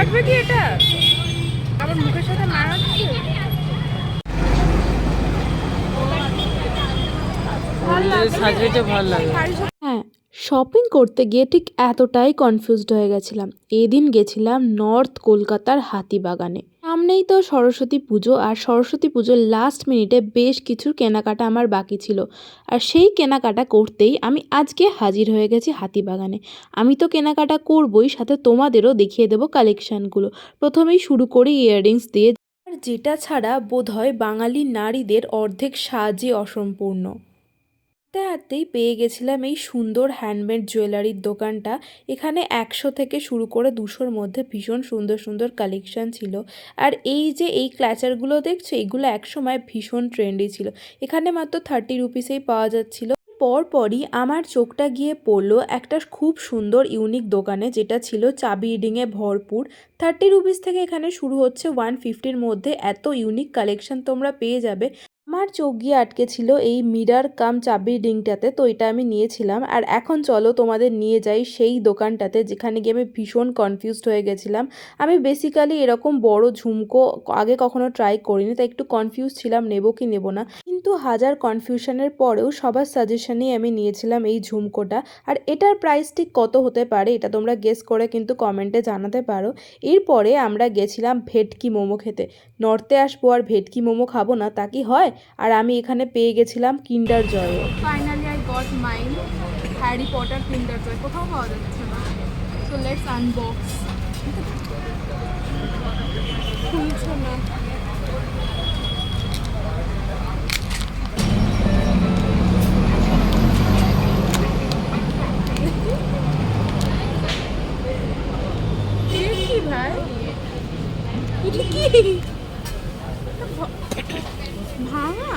কাটবে কি এটা আবার মুখের সাথে মারাচ্ছে? সাজতে ভালো লাগে। হ্যাঁ, শপিং করতে গিয়ে ঠিক এতটাই কনফিউজড হয়ে গেছিলাম। এদিন গেছিলাম নর্থ কলকাতার হাতিবাগানে। সামনেই তো সরস্বতী পুজো, আর সরস্বতী পুজোর লাস্ট মিনিটে বেশ কিছু কেনাকাটা আমার বাকি ছিল। আর সেই কেনাকাটা করতেই আমি আজকে হাজির হয়ে গেছি হাতিবাগানে। আমি তো কেনাকাটা করবই, সাথে তোমাদেরও দেখিয়ে দেবো কালেকশানগুলো। প্রথমেই শুরু করি ইয়াররিংস দিয়ে, আর যেটা ছাড়া বোধহয় বাঙালি নারীদের অর্ধেক সাজই অসম্পূর্ণ। হাতেই পেয়ে গেছিলাম এই সুন্দর হ্যান্ডমেড জুয়েলারির দোকানটা। এখানে 100 থেকে শুরু করে 200-র মধ্যে ভীষণ সুন্দর সুন্দর কালেকশান ছিল। আর এই যে এই ক্ল্যাচারগুলো দেখছো, এগুলো একসময় ভীষণ ট্রেন্ডি ছিল। এখানে মাত্র 30 রুপিসেই পাওয়া যাচ্ছিল। পরপরই আমার চোখটা গিয়ে পড়লো একটা খুব সুন্দর ইউনিক দোকানে, যেটা ছিল চাবি রিডিংয়ে ভরপুর। 30 রুপিস থেকে এখানে শুরু হচ্ছে 150-র মধ্যে এত ইউনিক কালেকশান তোমরা পেয়ে যাবে। আমার চোখ গিয়ে আটকে ছিল এই মিরার কাম চাবির রিংটাতে, তো এটা আমি নিয়েছিলাম। আর এখন চলো তোমাদের নিয়ে যাই সেই দোকানটাতে, যেখানে গিয়ে আমি ভীষণ কনফিউজড হয়ে গেছিলাম। আমি বেসিক্যালি এরকম বড় ঝুমকো আগে কখনো ট্রাই করিনি, তাই একটু কনফিউজ ছিলাম নেবো কি নেবো না। কিন্তু হাজার কনফিউশনের পরেও সবার সাজেশনেই আমি নিয়েছিলাম এই ঝুমকোটা। আর এটার প্রাইস ঠিক কত হতে পারে এটা তোমরা গেস করে কিন্তু কমেন্টে জানাতে পারো। এরপরে আমরা গেছিলাম ভেটকি মোমো খেতে। নর্থে আসবো আর ভেটকি মোমো খাবো না তা কি হয়? আর আমি এখানে পেয়ে গেছিলাম Kinder Joy. Finally I got mine Harry Potter Kinder Joy. কোথাও পাওয়া যাচ্ছে না। So let's unbox. খুলছে না। কি ভাই, এটা কি ভাঙা?